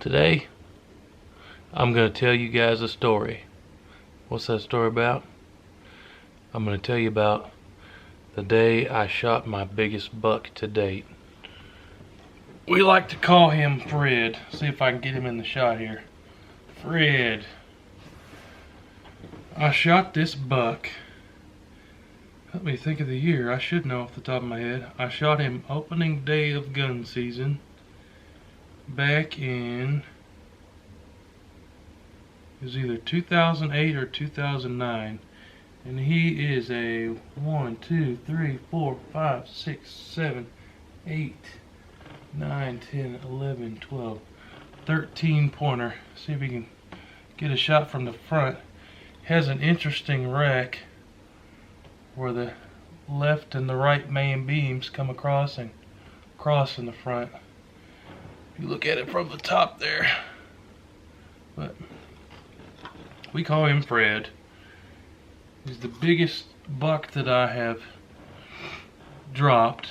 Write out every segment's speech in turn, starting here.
Today, I'm going to tell you guys a story. What's that story about? I'm going to tell you about the day I shot my biggest buck to date. We like to call him Fred. See if I can get him in the shot here. Fred. I shot this buck. Let me think of the year. I should know off the top of my head. I shot him opening day of gun season back in, it was either 2008 or 2009. And he is a 1, 2, 3, 4, 5, 6, 7, 8, 9, 10, 11, 12, 13 pointer. See if we can get a shot from the front. Has an interesting rack where the left and the right main beams come across and cross in the front. If you look at it from the top there. But we call him Fred. He's the biggest buck that I have dropped.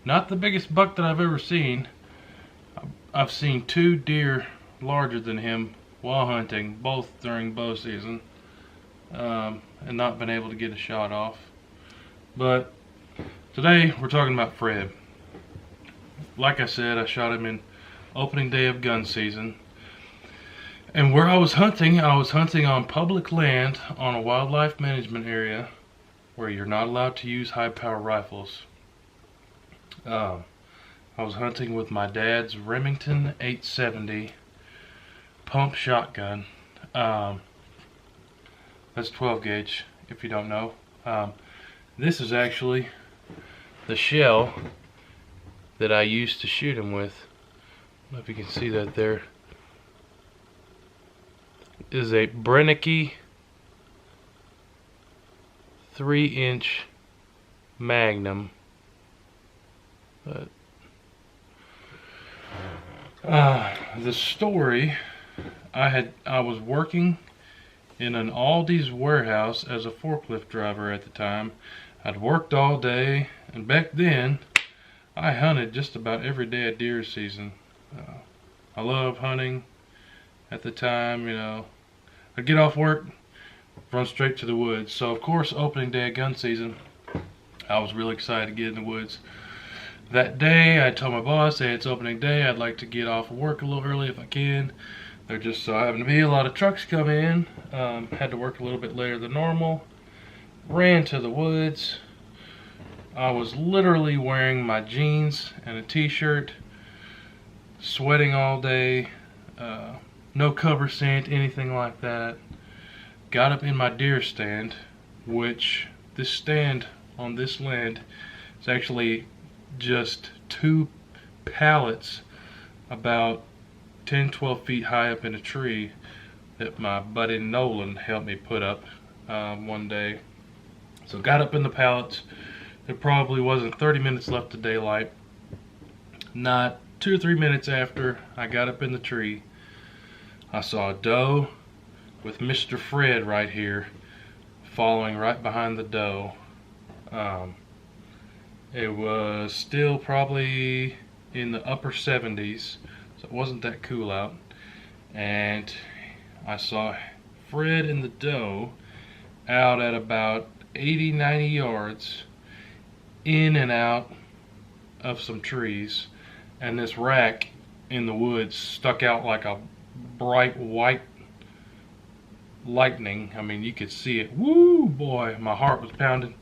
Not the biggest buck that I've ever seen. I've seen two deer larger than him while hunting, both during bow season, and not been able to get a shot off. But today we're talking about Fred. Like I said, I shot him in opening day of gun season. And where I was hunting on public land on a wildlife management area where you're not allowed to use high power rifles. I was hunting with my dad's Remington 870 pump shotgun. That's 12 gauge if you don't know. This is actually the shell that I used to shoot him with. I don't know if you can see that there. Is a Brennicky 3-inch Magnum. The story, I was working in an Aldi's warehouse as a forklift driver at the time. I'd worked all day, and back then I hunted just about every day of deer season. I love hunting. At the time, you know, I'd get off work, run straight to the woods. So of course, opening day of gun season, I was really excited to get in the woods. That day, I told my boss, hey, it's opening day, I'd like to get off of work a little early if I can. There just so happened to be a lot of trucks coming in. Had to work a little bit later than normal. Ran to the woods. I was literally wearing my jeans and a t-shirt, sweating all day. No cover scent, anything like that. Got up in my deer stand, which this stand on this land is actually just 2 pallets about 10-12 feet high up in a tree that my buddy Nolan helped me put up one day. So got up in the pallets. There probably wasn't 30 minutes left of daylight. Not 2 or 3 minutes after I got up in the tree, I saw a doe with Mr. Fred right here, following right behind the doe. It was still probably in the upper 70s, so it wasn't that cool out. And I saw Fred and the doe out at about 80-90 yards, in and out of some trees. And this rack in the woods stuck out like a bright white lightning. I mean, you could see it. Woo, boy, my heart was pounding.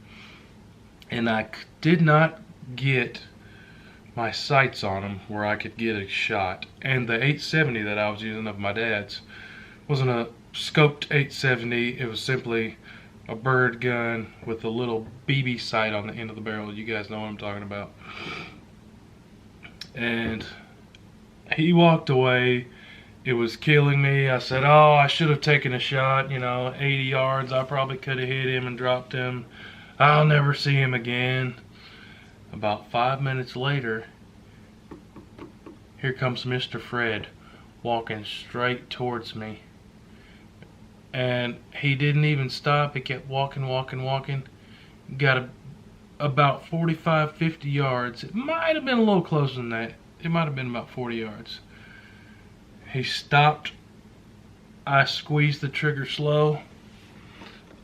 And I did not get my sights on him where I could get a shot. And the 870 that I was using of my dad's wasn't a scoped 870. It was simply a bird gun with a little BB sight on the end of the barrel. You guys know what I'm talking about. And he walked away. It was killing me. I said, oh, I should have taken a shot, you know, 80 yards. I probably could have hit him and dropped him. I'll never see him again. About 5 minutes later, here comes Mr. Fred walking straight towards me. And he didn't even stop. He kept walking. Got about 45-50 yards. It might have been a little closer than that. It might have been about 40 yards. He stopped. I squeezed the trigger slow.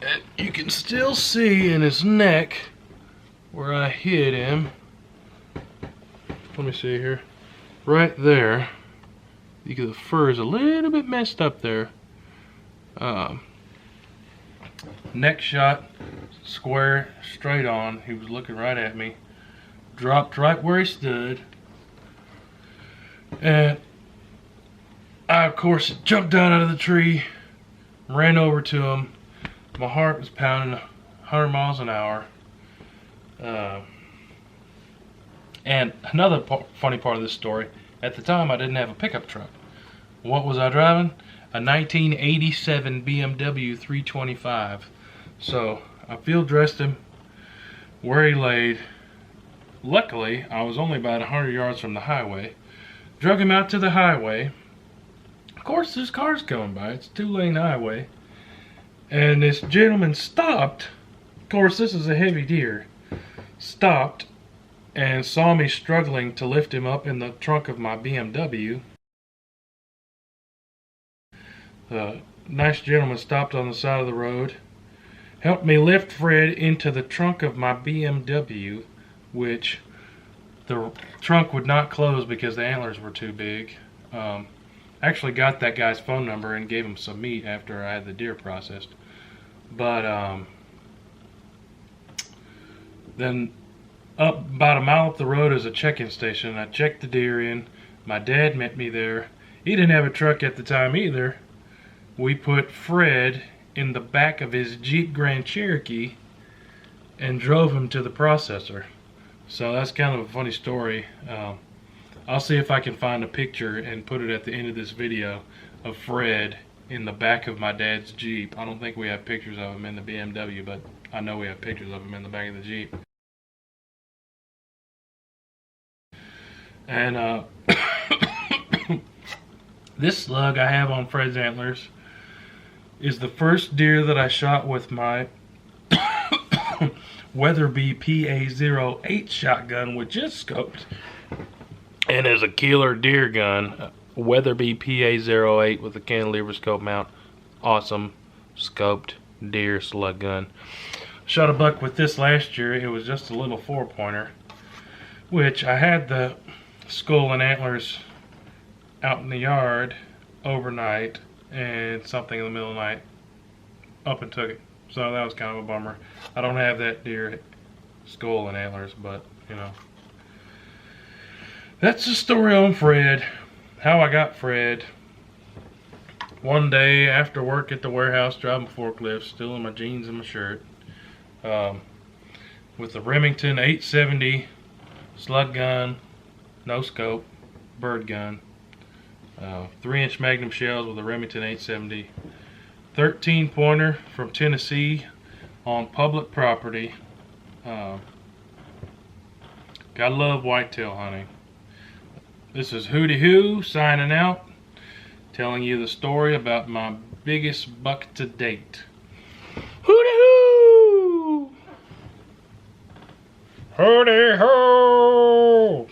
And you can still see in his neck where I hit him. Let me see here. Right there. The fur is a little bit messed up there. Neck shot, square, straight on. He was looking right at me. Dropped right where he stood. And I, of course, jumped down out of the tree, ran over to him. My heart was pounding 100 miles an hour. And another funny part of this story, at the time I didn't have a pickup truck. What was I driving? A 1987 BMW 325. So I field dressed him where he laid. Luckily, I was only about 100 yards from the highway. Drug him out to the highway. Of course, there's cars going by. It's a 2-lane highway. And this gentleman stopped. Of course, this is a heavy deer. Stopped and saw me struggling to lift him up in the trunk of my BMW. The nice gentleman stopped on the side of the road, helped me lift Fred into the trunk of my BMW, which the trunk would not close because the antlers were too big. Actually got that guy's phone number and gave him some meat after I had the deer processed. But then about a mile up the road is a check-in station. I checked the deer in. My dad met me there. He didn't have a truck at the time either. We put Fred in the back of his Jeep Grand Cherokee and drove him to the processor. So that's kind of a funny story. I'll see if I can find a picture and put it at the end of this video of Fred in the back of my dad's Jeep. I don't think we have pictures of him in the BMW, but I know we have pictures of him in the back of the Jeep. And this slug I have on Fred's antlers is the first deer that I shot with my Weatherby PA-08 shotgun, which is scoped and is a killer deer gun. Weatherby PA-08 with a cantilever scope mount. Awesome scoped deer slug gun. Shot a buck with this last year. It was just a little 4-pointer, which I had the skull and antlers out in the yard overnight, and something in the middle of the night up and took it. So that was kind of a bummer. I don't have that deer skull and antlers, but you know, that's the story on Fred. How I got Fred. One day after work at the warehouse, driving a forklift, still in my jeans and my shirt, with the Remington 870 slug gun, no scope, bird gun, 3-inch Magnum shells with a Remington 870, 13-pointer from Tennessee on public property. Gotta love whitetail hunting. This is WHOTEEWHO signing out, telling you the story about my biggest buck to date. WHOTEEWHO! WHOTEEWHO!